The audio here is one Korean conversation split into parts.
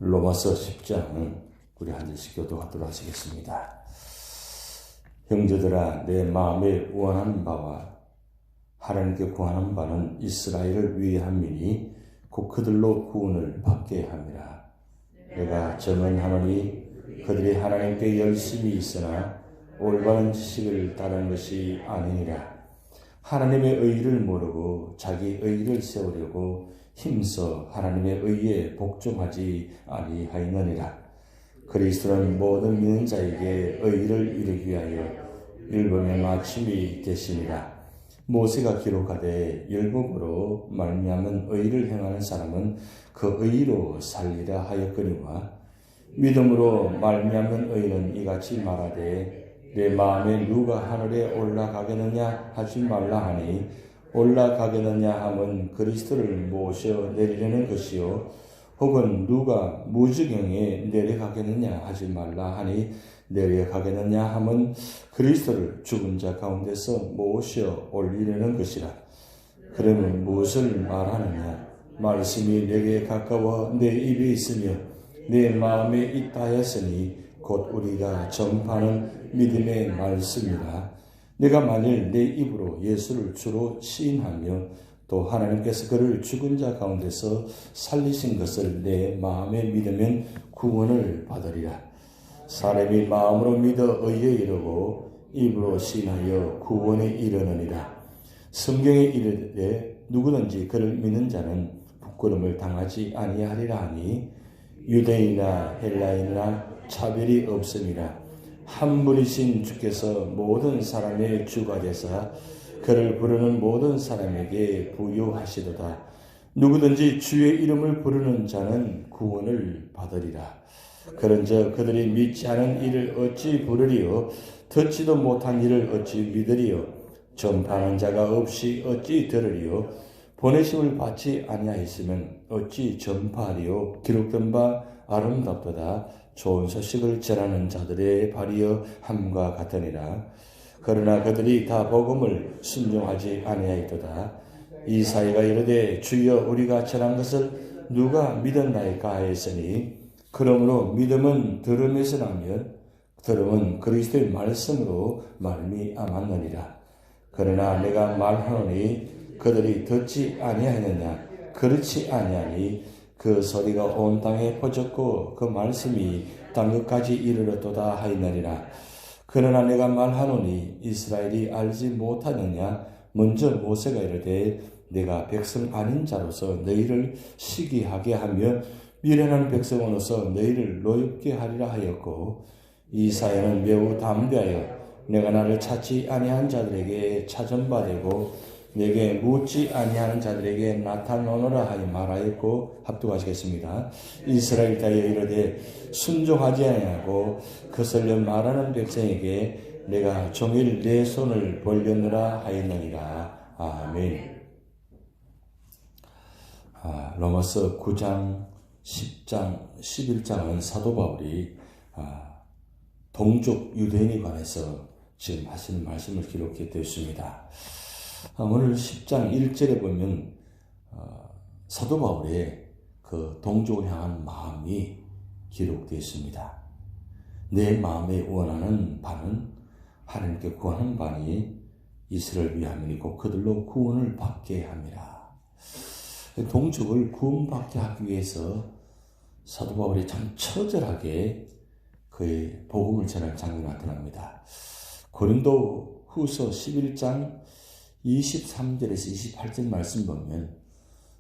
로마서 10장 우리 한 절씩 교도하도록 하시겠습니다. 형제들아, 내 마음에 원하는 바와 하나님께 구하는 바는 이스라엘을 위함이니 곧 그들로 구원을 받게 함이라. 내가 정언하노니 그들이 하나님께 열심히 있으나 올바른 지식을 따르는 것이 아니니라. 하나님의 의의를 모르고 자기 의의를 세우려고 힘써 하나님의 의의에 복종하지 아니하였느니라. 그리스도는 모든 믿는 자에게 의의를 이루기 위하여 율법의 마침이 되시니라. 모세가 기록하되 율법으로 말미암은 의의를 행하는 사람은 그 의의로 살리라 하였거니와 믿음으로 말미암은 의의는 이같이 말하되 내 마음에 누가 하늘에 올라가겠느냐 하지 말라 하니 올라가겠느냐 함은 그리스도를 모셔 내리려는 것이요 혹은 누가 무지경에 내려가겠느냐 하지 말라 하니 내려가겠느냐 함은 그리스도를 죽은 자 가운데서 모셔 올리려는 것이라. 그러면 무엇을 말하느냐? 말씀이 내게 가까워 내 입에 있으며 내 마음에 있다 하였으니 곧 우리가 전파하는 믿음의 말씀이라. 내가 만일 내 입으로 예수를 주로 시인하며 또 하나님께서 그를 죽은 자 가운데서 살리신 것을 내 마음에 믿으면 구원을 받으리라. 사람이 마음으로 믿어 의에 이르고 입으로 시인하여 구원에 이르느니라. 성경에 이르되 누구든지 그를 믿는 자는 부끄러움을 당하지 아니하리라 하니 유대인이나 헬라인이나 차별이 없음이라. 한 분이신 주께서 모든 사람의 주가 되사 그를 부르는 모든 사람에게 부유하시도다. 누구든지 주의 이름을 부르는 자는 구원을 받으리라. 그런즉 그들이 믿지 않은 일을 어찌 부르리요? 듣지도 못한 일을 어찌 믿으리요? 전파하는 자가 없이 어찌 들으리요? 보내심을 받지 아니하였으면 어찌 전파하리요? 기록된 바 아름답도다. 좋은 소식을 전하는 자들의 발이여 함과 같으니라. 그러나 그들이 다 복음을 순종하지 아니하였도다. 이사야가 이르되 주여 우리가 전한 것을 누가 믿었나이까 하였으니 그러므로 믿음은 들음에서 나며 들음은 그리스도의 말씀으로 말미암았느니라. 그러나 내가 말하노니 그들이 듣지 아니하느냐? 그렇지 아니하니 그 소리가 온 땅에 퍼졌고 그 말씀이 땅끝까지 이르렀도다 하였느니라. 그러나 내가 말하노니 이스라엘이 알지 못하느냐? 먼저 모세가 이르되 내가 백성 아닌 자로서 너희를 시기하게 하며 미련한 백성으로서 너희를 노엽게 하리라 하였고 이사야는 매우 담대하여 내가 나를 찾지 아니한 자들에게 찾은바되고 내게 묻지 아니하는 자들에게 나타나노라 하여 말하였고 합독하시겠습니다. 이스라엘 자여 이르되 순종하지 아니하고 거슬려 말하는 백성에게 내가 종일 내 손을 벌렸노라 하였느니라. 아멘. 로마서 9장, 10장, 11장은 사도 바울이 동족 유대인에 관해서 지금 하시는 말씀을 기록해 두었습니다. 오늘 10장 1절에 보면 사도 바울의 그 동족을 향한 마음이 기록되어 있습니다. 내 마음에 원하는 바는 하나님께 구하는 바니 이스라엘 위함이고 그들로 구원을 받게 함이라. 동족을 구원받게 하기 위해서 사도 바울이 참 처절하게 그의 복음을 전할 장면이 나타납니다. 고린도 후서 11장 23절에서 28절 말씀 보면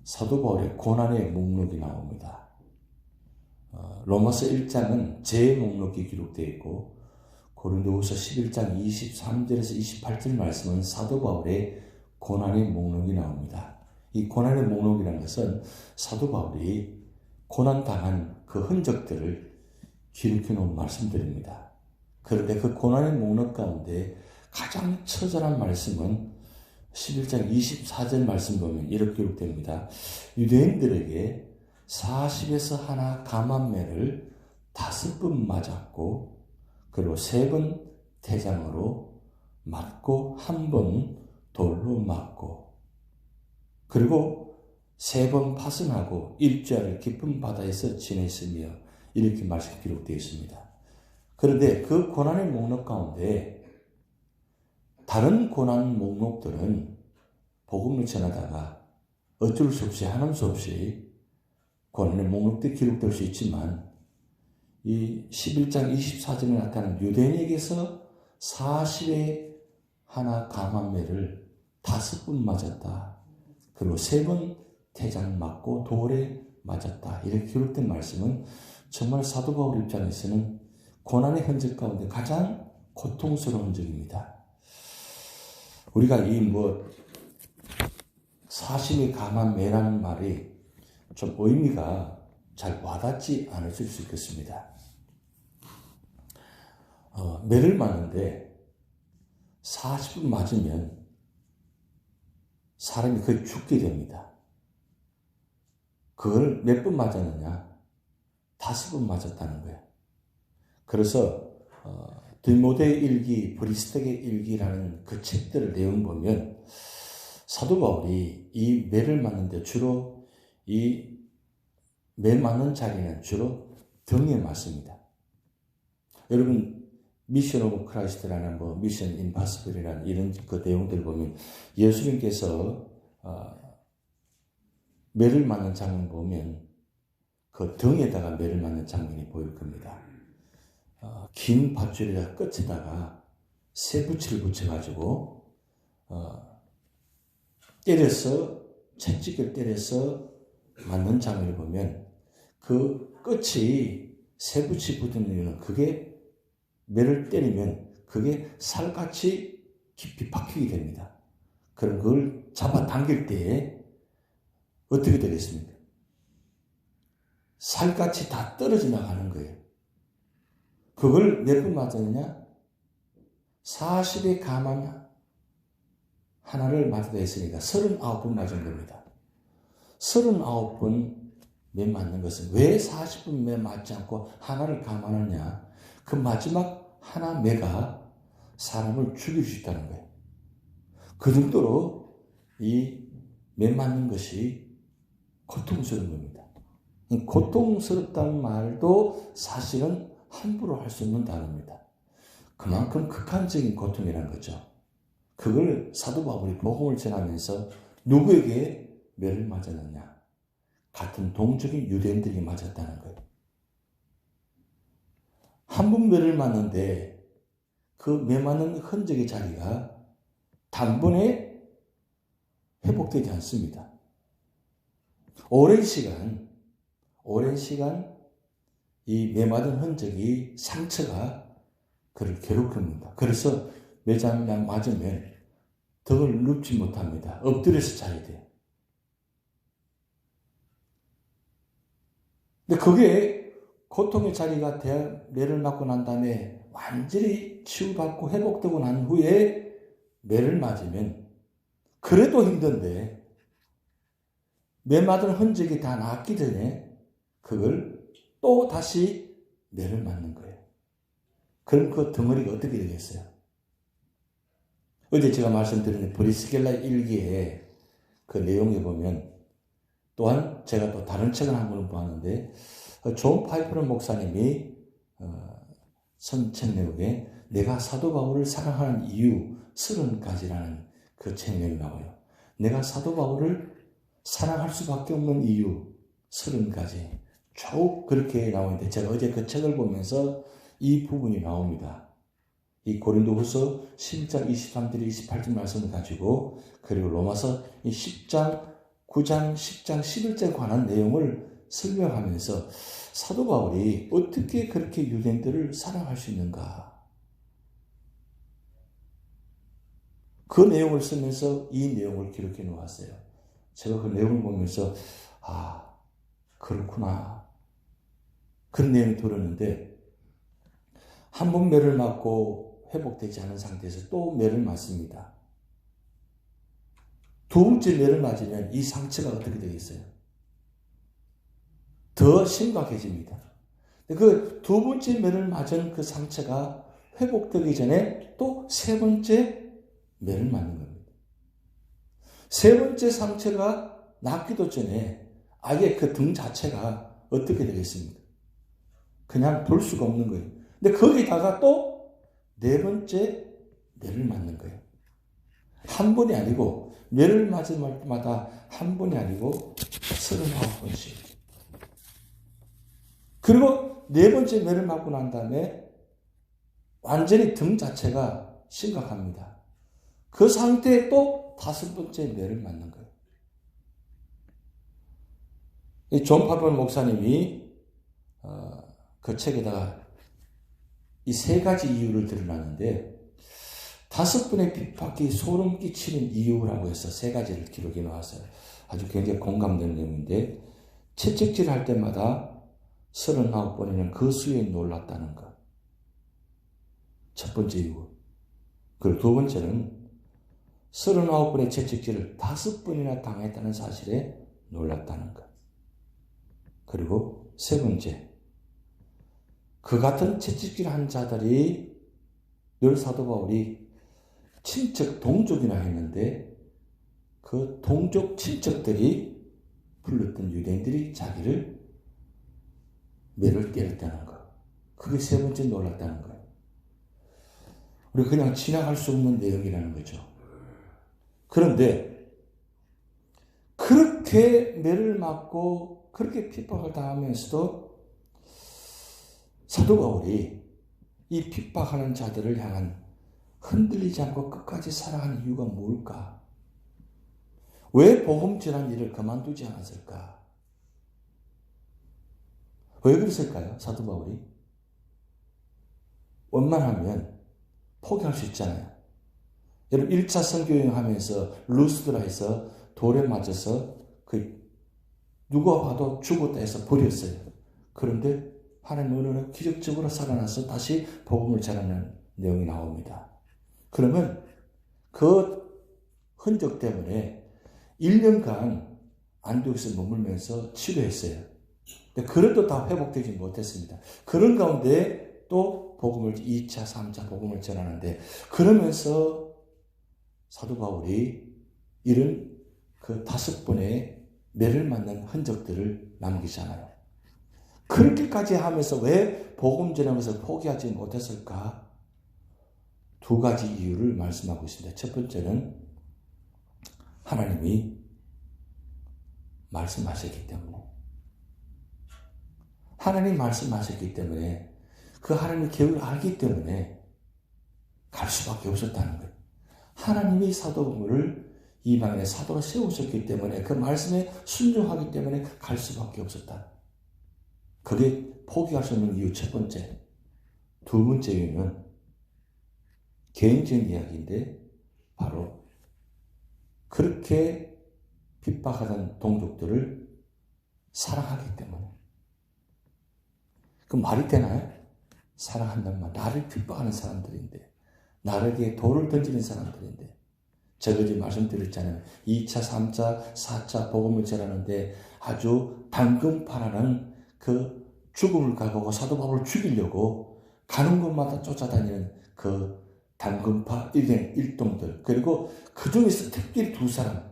사도 바울의 고난의 목록이 나옵니다. 로마서 1장은 제 목록이 기록되어 있고 고린도후서 11장 23절에서 28절 말씀은 사도 바울의 고난의 목록이 나옵니다. 이 고난의 목록이라는 것은 사도 바울이 고난당한 그 흔적들을 기록해 놓은 말씀들입니다. 그런데 그 고난의 목록 가운데 가장 처절한 말씀은 11장 24절 말씀 보면 이렇게 기록됩니다. 유대인들에게 40에서 하나 감암매를 5번 맞았고 그리고 3번 대장으로 맞고 1번 돌로 맞고 그리고 3번 파선하고 일주일을 깊은 바다에서 지냈으며 이렇게 말씀 기록되어 있습니다. 그런데 그 고난의 목록 가운데 다른 고난 목록들은 복음을 전하다가 어쩔 수 없이 하는 수 없이 고난의 목록도 기록될 수 있지만 이 11장 24절에 나타난 유대인에게서 40의 하나 감암매를 5번 맞았다. 그리고 3번 태장 맞고 돌에 맞았다. 이렇게 기록된 말씀은 정말 사도 바울 입장에서는 고난의 흔적 가운데 가장 고통스러운 흔적입니다. 우리가 이 40의 감암매라는 말이 좀 의미가 잘 와닿지 않으실 수 있겠습니다. 매를 맞는데 40분 맞으면 사람이 거의 죽게 됩니다. 그걸 몇 번 맞았느냐? 5번 맞았다는 거예요. 그래서 디모데 일기, 브리스덕의 일기라는 그 책들을 내용 보면 사도 바울이 이 매를 맞는데 주로 이 매 맞는 자리는 주로 등에 맞습니다. 여러분 미션 오브 크라이스트라는 미션 임파서블이라는 이런 그 내용들을 보면 예수님께서 매를 맞는 장면 보면 그 등에다가 매를 맞는 장면이 보일 겁니다. 긴 밧줄에다 끝에다가 쇠붙이를 붙여가지고 때려서 채찍을 때려서 맞는 장면을 보면 그 끝이 쇠붙이 붙은 이유는 그게 매를 때리면 그게 살같이 깊이 박히게 됩니다. 그럼 그걸 잡아당길 때에 어떻게 되겠습니까? 살같이 다 떨어져 나가는 거예요. 그걸 몇 번 맞았느냐? 40의 감암 하나를 맞았다 했으니까 39번 맞은 겁니다. 39번 매 맞는 것은 왜 40번 매 맞지 않고 하나를 감하느냐? 그 마지막 하나 매가 사람을 죽일 수 있다는 거예요. 그 정도로 이 매 맞는 것이 고통스러운 겁니다. 고통스럽다는 말도 사실은 함부로 할 수 없는 단어입니다. 그만큼 극한적인 고통이라는 거죠. 그걸 사도 바울이 복음을 전하면서 누구에게 매를 맞았느냐? 같은 동족인 유대인들이 맞았다는 거예요. 한 번 매를 맞는데 그 매 맞는 흔적의 자리가 단번에 회복되지 않습니다. 오랜 시간 이 매 맞은 흔적이 상처가 그를 괴롭힙니다. 그래서 매장량 맞으면 등을 눕지 못합니다. 엎드려서 자야 돼요. 근데 그게 고통의 자리가 매를 맞고 난 다음에 완전히 치유받고 회복되고 난 후에 매를 맞으면 그래도 힘든데 매 맞은 흔적이 다 낫기 전에 그걸 또 다시 매를 맞는 거예요. 그럼 그 덩어리가 어떻게 되겠어요? 어제 제가 말씀드린 브리스길라 일기에 그 내용에 보면 또한 제가 또 다른 책을 한 권을 보았는데 존 파이퍼런 목사님이 선책 내용에 내가 사도 바울을 사랑하는 이유 30가지라는 그 책 내용이 나와요. 내가 사도 바울을 사랑할 수밖에 없는 이유 30가지 쭉 그렇게 나오는데 제가 어제 그 책을 보면서 이 부분이 나옵니다. 이 고린도후서 11장 23절 28절 말씀을 가지고 그리고 로마서 10장 9장 10장 11절에 관한 내용을 설명하면서 사도 바울이 어떻게 그렇게 유대인들을 사랑할 수 있는가? 그 내용을 쓰면서 이 내용을 기록해 놓았어요. 제가 그 내용을 보면서 그렇구나. 그런 내용이 들었는데 한 번 매를 맞고 회복되지 않은 상태에서 또 매를 맞습니다. 두 번째 매를 맞으면 이 상처가 어떻게 되겠어요? 더 심각해집니다. 그 두 번째 매를 맞은 그 상처가 회복되기 전에 또 세 번째 매를 맞는 겁니다. 세 번째 상처가 낳기도 전에 아예 그 등 자체가 어떻게 되겠습니까? 그냥 볼 수가 없는 거예요. 근데 거기다가 또 네 번째 매를 맞는 거예요. 한 번이 아니고 매를 맞을 때마다 한 번이 아니고 39번씩. 그리고 네 번째 매를 맞고 난 다음에 완전히 등 자체가 심각합니다. 그 상태에 또 다섯 번째 매를 맞는 거예요. 이 존 파벌 목사님이 그 책에다가 이 세 가지 이유를 드러나는데 다섯 번의 핍박이 소름 끼치는 이유라고 해서 세 가지를 기록해 놓았어요. 아주 굉장히 공감되는 내용인데 채찍질 할 때마다 39번에는 그 수에 놀랐다는 것. 첫 번째 이유. 그리고 두 번째는 39번의 채찍질을 5번이나 당했다는 사실에 놀랐다는 것. 그리고 세 번째. 그 같은 채찍질한 자들이 늘 사도 바울이 친척 동족이나 했는데 그 동족 친척들이 불렀던 유대인들이 자기를 매를 때렸다는 것. 그게 세 번째 놀랐다는 거예요. 우리 그냥 지나갈 수 없는 내용이라는 거죠. 그런데 그렇게 매를 맞고 그렇게 핍박을 당하면서도 사도 바울이 이 핍박하는 자들을 향한 흔들리지 않고 끝까지 살아가는 이유가 뭘까? 왜 복음 전한 일을 그만두지 않았을까? 왜 그랬을까요? 사도 바울이? 원만하면 포기할 수 있잖아요. 여러분 1차 선교여행 하면서 루스드라에서 돌에 맞아서 누가 봐도 죽었다 해서 버렸어요. 그런데 하나님 은혜로 기적적으로 살아나서 다시 복음을 전하는 내용이 나옵니다. 그러면 그 흔적 때문에 1년간 안디옥에서 머물면서 치료했어요. 근데 그래도 다 회복되지 못했습니다. 그런 가운데 또 복음을 2차, 3차 복음을 전하는데 그러면서 사도 바울이 이런 그 5번의 매를 맞는 흔적들을 남기잖아요. 그렇게까지 하면서 왜 복음 전하면서 포기하지 못했을까? 두 가지 이유를 말씀하고 있습니다. 첫 번째는 하나님이 말씀하셨기 때문에. 하나님이 말씀하셨기 때문에 그 하나님의 계획을 알기 때문에 갈 수밖에 없었다는 거예요. 하나님이 사도 바울을 이방인의 사도로 세우셨기 때문에 그 말씀에 순종하기 때문에 갈 수밖에 없었다. 그게 포기할 수 없는 이유 첫 번째. 두 번째 이유는 개인적인 이야기인데 바로 그렇게 핍박하던 동족들을 사랑하기 때문에. 그 말이 되나요? 사랑한다는 말. 나를 핍박하는 사람들인데 나에게 돌을 던지는 사람들인데 저번에 말씀드렸잖아요. 2차, 3차, 4차 복음을 전하는데 아주 당근파라는 그 죽음을 각오하고 사도 바울을 죽이려고 가는 곳마다 쫓아다니는 그 당근파 일동들 그리고 그 중에서 특별히 두 사람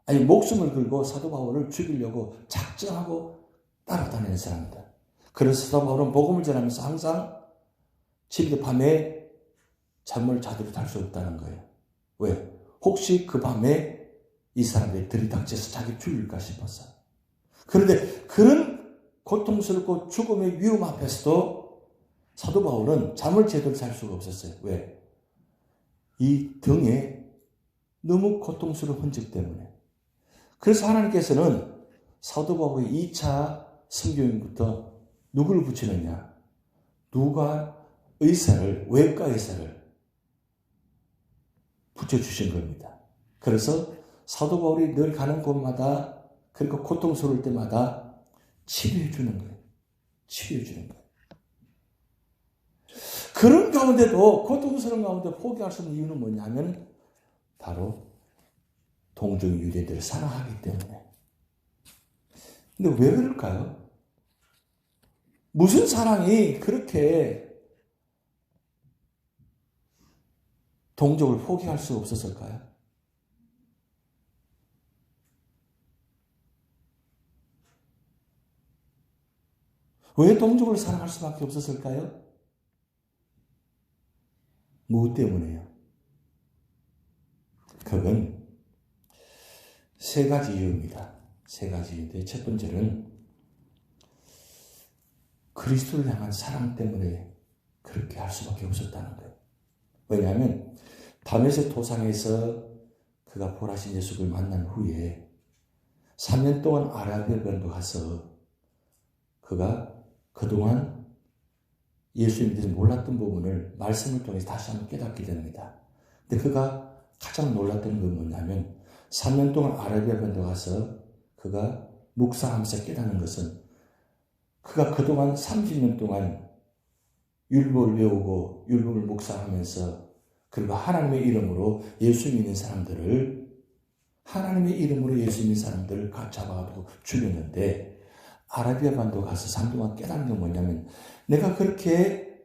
아니 목숨을 걸고 사도 바울을 죽이려고 작정하고 따라다니는 사람들. 그래서 사도 바울은 복음을 전하면서 항상 집에 밤에 잠을 자도록 잘 수 없다는 거예요. 왜? 혹시 그 밤에 이 사람들이 들이닥쳐서 자기 죽일까 싶어서. 그런데 그런 고통스럽고 죽음의 위험 앞에서도 사도 바울은 잠을 제대로 잘 수가 없었어요. 왜? 이 등에 너무 고통스러운 흔적 때문에. 그래서 하나님께서는 사도 바울의 2차 선교행부터 누구를 붙이느냐? 누가 의사를, 외과 의사를 붙여주신 겁니다. 그래서 사도 바울이 늘 가는 곳마다 그리고 고통스러울 때마다 치료해 주는 거예요. 치료해 주는 거예요. 그런 가운데도 고통스러운 가운데 포기할 수 없는 이유는 뭐냐면 바로 동족 유대인들을 사랑하기 때문에. 근데 왜 그럴까요? 무슨 사랑이 그렇게 동족을 포기할 수 없었을까요? 왜 동족을 사랑할 수밖에 없었을까요? 무엇 때문에요? 그건 세 가지 이유입니다. 세 가지 이유인데 첫 번째는 그리스도를 향한 사랑 때문에 그렇게 할 수밖에 없었다는 거예요. 왜냐하면 다메섹 도상에서 그가 보라신 예수를 만난 후에 3년 동안 아라비아 변도 가서 그가 그동안 예수님에 대해서 몰랐던 부분을 말씀을 통해서 다시 한번 깨닫게 됩니다. 근데 그가 가장 놀랐던 건 뭐냐면 3년 동안 아라비아 변도 가서 그가 묵상하면서 깨닫는 것은 그가 그동안 30년 동안 율법을 외우고 율법을 묵상하면서 그리고 하나님의 이름으로 예수 믿는 사람들을 하나님의 이름으로 예수 믿는 사람들을 잡아가지고 죽였는데 아라비아 반도 가서 3년 동안 깨닫는 게 뭐냐면 내가 그렇게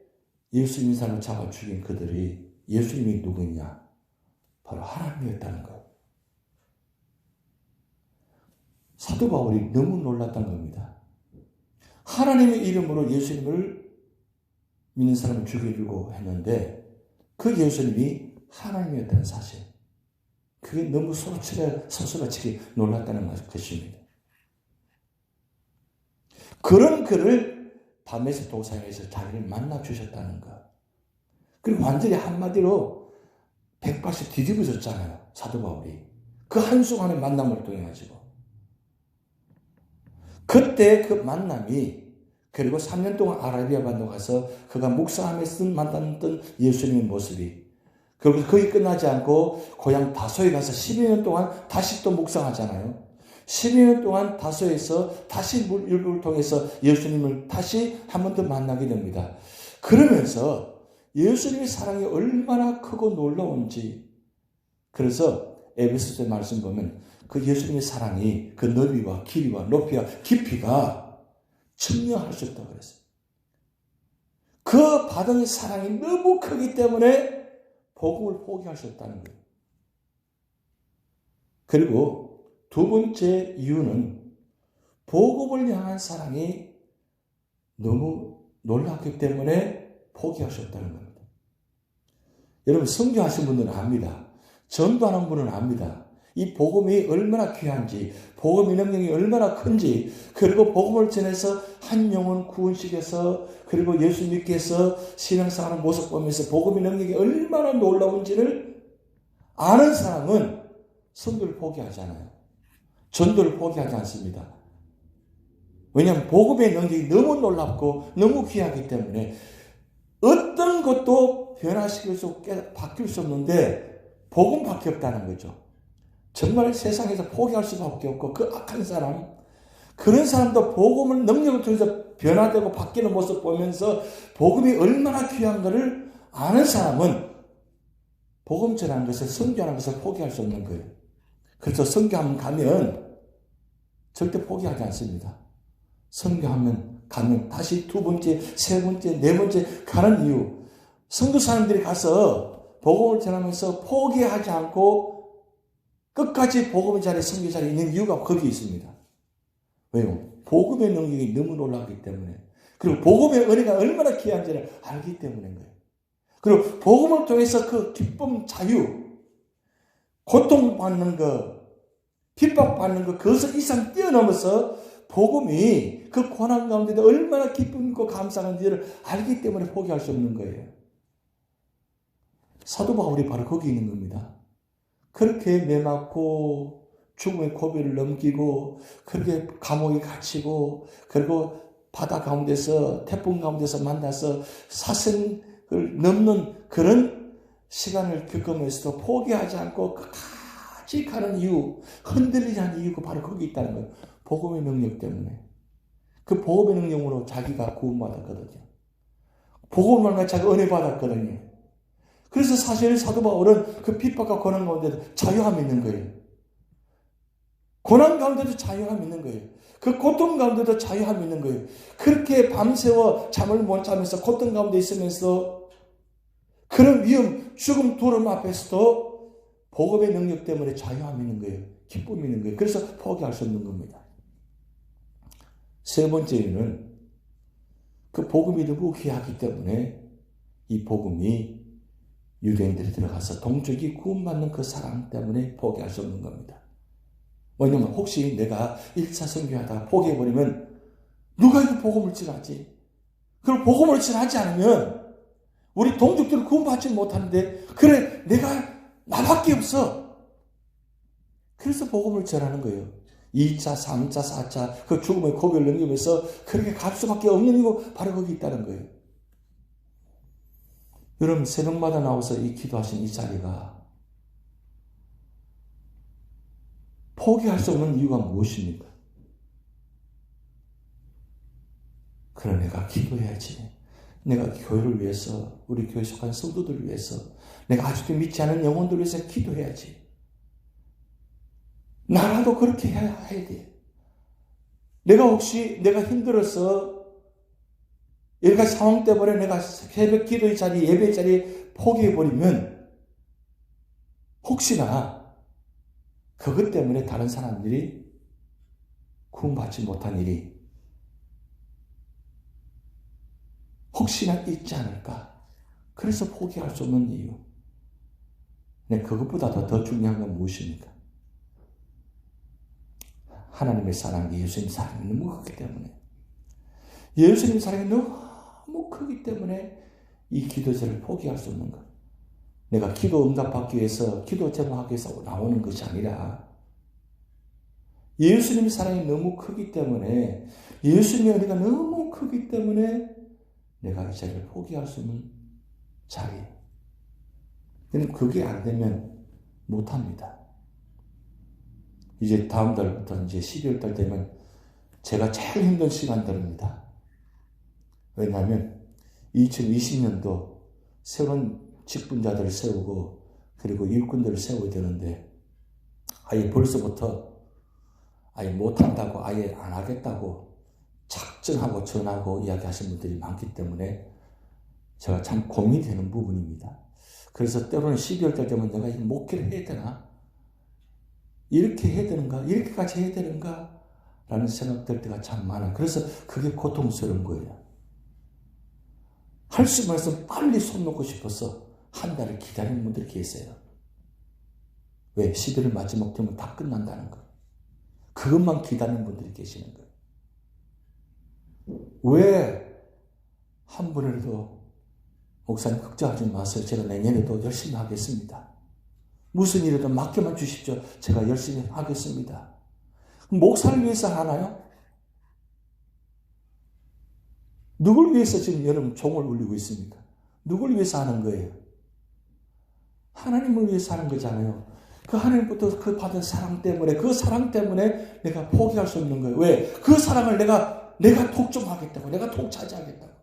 예수 믿는 사람을 잡아 죽인 그들이 예수님이 누구냐? 바로 하나님이었다는 거예요. 사도 바울이 너무 놀랐던 겁니다. 하나님의 이름으로 예수님을 믿는 사람을 죽이려고 했는데 그 예수님이 하나님이었다는 사실. 그게 너무 서슴어치게 놀랐다는 것입니다. 그런 그를 다메섹 도상에서 자기를 만나 주셨다는 것. 그리고 완전히 한마디로 180 뒤집어졌잖아요. 사도 바울이. 그 한순간의 만남을 통해 가지고. 그때 그 만남이 그리고 3년 동안 아라비아 반도 가서 그가 묵상하면서 만났던 예수님의 모습이 그리고 거기 끝나지 않고 고향 다소에 가서 12년 동안 다시 또 묵상하잖아요. 12년 동안 다소에서 다시 율법을 통해서 예수님을 다시 한 번 더 만나게 됩니다. 그러면서 예수님의 사랑이 얼마나 크고 놀라운지 그래서 에베소서의 말씀 보면 그 예수님의 사랑이 그 너비와 길이와 높이와 깊이가 측량할 수 없다고 그랬어요. 그 받은 사랑이 너무 크기 때문에 복음을 포기할 수 없다는 거예요. 그리고 두 번째 이유는 복음을 향한 사랑이 너무 놀랍기 때문에 포기할 수 없다는 겁니다. 여러분 선교하신 분들은 압니다. 전도하는 분은 압니다. 이 복음이 얼마나 귀한지, 복음의 능력이 얼마나 큰지, 그리고 복음을 전해서 한 영혼 구원시켜서, 그리고 예수 믿게 해서 신앙생활하는 모습 보면서 복음의 능력이 얼마나 놀라운지를 아는 사람은 선교를 포기하지 않아요. 전도를 포기하지 않습니다. 왜냐하면 복음의 능력이 너무 놀랍고 너무 귀하기 때문에 어떤 것도 변화시킬 수 없게 바뀔 수 없는데 복음밖에 없다는 거죠. 정말 세상에서 포기할 수밖에 없고 그 악한 사람, 그런 사람도 복음을 능력을 통해서 변화되고 바뀌는 모습 보면서 복음이 얼마나 귀한 것을 아는 사람은 복음 전하는 것을 선교하는 것을 포기할 수 없는 거예요. 그래서 선교하면 가면 절대 포기하지 않습니다. 선교하면 가면 다시 두 번째, 세 번째, 네 번째 가는 이유. 선교 사람들이 가서 복음을 전하면서 포기하지 않고 끝까지 복음의 자리에 선교 자리에 있는 이유가 거기 있습니다. 왜요? 복음의 능력이 너무 놀라기 때문에. 그리고 복음의 은혜가 얼마나 귀한지를 알기 때문인 거예요. 그리고 복음을 통해서 그 기쁨, 자유, 고통받는 것, 핍박받는 것, 그것을 이상 뛰어넘어서 복음이 그 고난 가운데도 얼마나 기쁨과 감사한지를 알기 때문에 포기할 수 없는 거예요. 사도 바울이 바로 거기 있는 겁니다. 그렇게 매맞고 죽음의 고비를 넘기고 그렇게 감옥에 갇히고 그리고 바다 가운데서 태풍 가운데서 만나서 사생을 넘는 그런 시간을 겪으면서도 포기하지 않고 끝까지 가는 이유, 흔들리지 않는 이유가 바로 거기 있다는 거예요. 복음의 능력 때문에. 그 복음의 능력으로 자기가 구원받았거든요. 복음을 말하면 자기가 은혜 받았거든요. 그래서 사실 사도 바울은 그 핍박과 고난 가운데도 자유함이 있는 거예요. 고난 가운데도 자유함이 있는 거예요. 그 고통 가운데도 자유함이 있는 거예요. 그렇게 밤새워 잠을 못 자면서 고통 가운데 있으면서 그런 위험, 죽음, 두려움 앞에서도 복음의 능력 때문에 자유함이 있는 거예요. 기쁨이 있는 거예요. 그래서 포기할 수 없는 겁니다. 세 번째 이유는 그 복음이 너무 귀하기 때문에 이 복음이 유대인들이 들어가서 동족이 구원받는 그 사랑 때문에 포기할 수 없는 겁니다. 왜냐면 혹시 내가 1차 선교하다가 포기해버리면 누가 이 복음을 전하지? 그럼 복음을 전하지 않으면 우리 동족들을 구원받지 못하는데 그래 내가 나밖에 없어. 그래서 복음을 전하는 거예요. 2차, 3차, 4차 그 죽음의 고비를 넘기면서 그렇게 갈 수밖에 없는 이유 바로 거기 있다는 거예요. 여러분 새벽마다 나와서 이 기도하신 이 자리가 포기할 수 없는 이유가 무엇입니까? 그래 내가 기도해야지. 내가 교회를 위해서 우리 교회 속한 성도들을 위해서 내가 아직도 믿지 않은 영혼들을 위해서 기도해야지. 나라도 그렇게 해야 돼. 내가 혹시 내가 힘들어서 여러 가지 상황 때문에 내가 새벽 기도의 자리, 예배의 자리 포기해버리면 혹시나 그것 때문에 다른 사람들이 구원받지 못한 일이 혹시나 있지 않을까? 그래서 포기할 수 없는 이유. 근데 그것보다 더 중요한 건 무엇입니까? 하나님의 사랑이 예수님 사랑이 너무 크기 때문에 예수님 사랑이 너무 크기 때문에 이 기도제를 포기할 수 없는 것. 내가 기도 응답받기 위해서 기도 제목하기 위해서 나오는 것이 아니라 예수님 사랑이 너무 크기 때문에 예수님의 은혜가 너무 크기 때문에 내가 이 자리를 포기할 수 있는 자리. 근데 그게 안 되면 못합니다. 이제 다음 달부터 이제 12월 달 되면 제가 제일 힘든 시간들입니다. 왜냐하면 2020년도 새로운 직분자들을 세우고 그리고 일꾼들을 세워야 되는데 아예 벌써부터 아예 못한다고 아예 안 하겠다고 작정하고 전하고 이야기하시는 분들이 많기 때문에 제가 참 고민이 되는 부분입니다. 그래서 때로는 12월 달 되면 내가 이 목회를 해야 되나? 이렇게 해야 되는가? 이렇게까지 해야 되는가? 라는 생각 들 때가 참 많아요. 그래서 그게 고통스러운 거예요. 할 수 말씀 빨리 손 놓고 싶어서 한 달을 기다리는 분들이 계세요. 왜? 11월 마지막 되면 다 끝난다는 거예요. 그것만 기다리는 분들이 계시는 거예요. 왜 한 분이라도 목사님 걱정하지 마세요. 제가 내년에도 열심히 하겠습니다. 무슨 일이든 맡겨만 주십시오. 제가 열심히 하겠습니다. 목사를 위해서 하나요? 누굴 위해서 지금 여러분 종을 울리고 있습니까? 누굴 위해서 하는 거예요? 하나님을 위해서 하는 거잖아요. 그 하나님부터 그 받은 사랑 때문에 그 사랑 때문에 내가 포기할 수 없는 거예요. 왜? 그 사랑을 내가 독점하겠다고 내가 독차지하겠다고.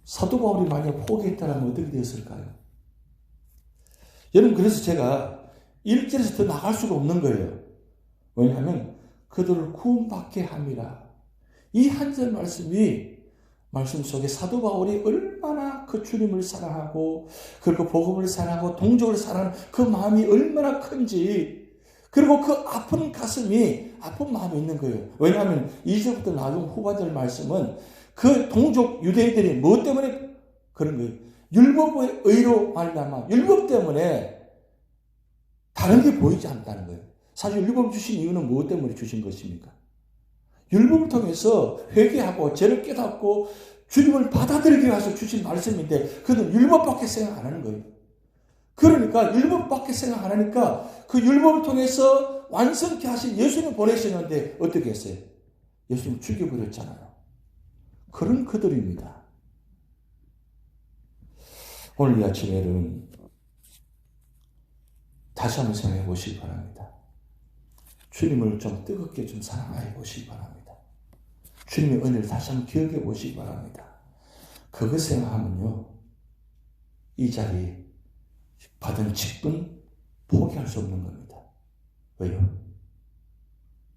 사도 바울이 만약 포기했다면 어떻게 되었을까요? 여러분 그래서 제가 1절에서 더 나갈 수가 없는 거예요. 왜냐하면 그들을 구원받게 함이라. 이 한 절 말씀 속에 사도 바울이 얼마나 그 주님을 사랑하고 그리고 복음을 사랑하고 동족을 사랑하는 그 마음이 얼마나 큰지 그리고 그 아픈 가슴이 아픈 마음이 있는 거예요. 왜냐하면 이제부터 나중 후반절 말씀은 그 동족 유대인들이 뭐 때문에 그런 거예요. 율법의 의로 말미암아 율법 때문에 다른 게 보이지 않는다는 거예요. 사실 율법 주신 이유는 무엇 때문에 주신 것입니까? 율법을 통해서 회개하고 죄를 깨닫고 주님을 받아들이기 위해서 주신 말씀인데 그는 율법밖에 생각 안 하는 거예요. 그러니까 율법밖에 생각 안 하니까 그 율법을 통해서 완성케 하신 예수님 보내셨는데 어떻게 했어요? 예수님 죽여버렸잖아요. 그런 그들입니다. 오늘 이 아침에는 다시 한번 생각해 보시기 바랍니다. 주님을 좀 뜨겁게 좀 사랑해 보시기 바랍니다. 주님의 은혜를 다시 한번 기억해 보시기 바랍니다. 그것 생각하면요, 이 자리 받은 직분 포기할 수 없는 겁니다. 왜요?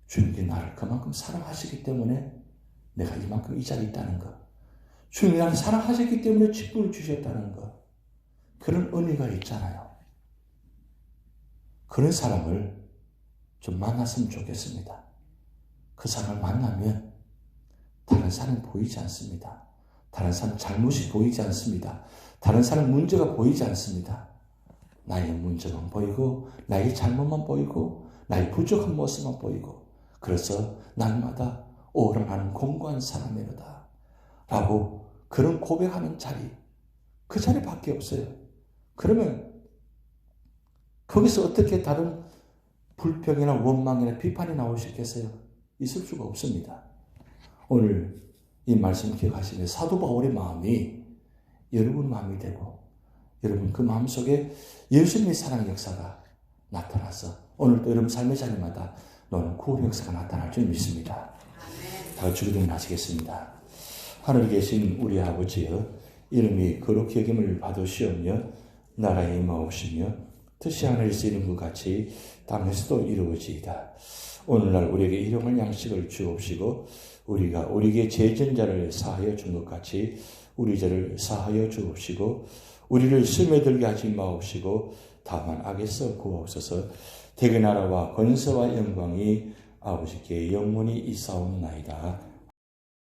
주님이 나를 그만큼 사랑하시기 때문에 내가 이만큼 이 자리에 있다는 것. 주님이 나를 사랑하셨기 때문에 직분을 주셨다는 것. 그런 의미가 있잖아요. 그런 사람을 좀 만났으면 좋겠습니다. 그 사람을 만나면 다른 사람이 보이지 않습니다. 다른 사람 잘못이 보이지 않습니다. 다른 사람 문제가 보이지 않습니다. 나의 문제만 보이고 나의 잘못만 보이고 나의 부족한 모습만 보이고 그래서 날마다 오라나는 공고한 사람이로다 라고 그런 고백하는 자리, 그 자리밖에 없어요. 그러면 거기서 어떻게 다른 불평이나 원망이나 비판이 나올 수 있겠어요? 있을 수가 없습니다. 오늘 이 말씀 기억하시면 사도 바울의 마음이 여러분 마음이 되고 여러분 그 마음속에 예수님의 사랑 역사가 나타나서 오늘도 여러분 삶의 자리마다 너는 구원 역사가 나타날 줄 믿습니다. 다 같이 기도하시겠습니다. 하늘에 계신 우리 아버지여, 이름이 거룩히 여김을 받으시오며 나라의 임하옵시며 뜻이 하늘에서 이룬 것 같이 땅에서도 이루어지이다. 오늘날 우리에게 일용할 양식을 주옵시고 우리가 우리에게 죄진자를 사하여 준 것 같이 우리 죄를 사하여 주옵시고 우리를 시험에 들게 하지 마옵시고 다만 악에서 구하옵소서. 대개 나라와 권세와 영광이 아버지께 영원히 있사옵나이다.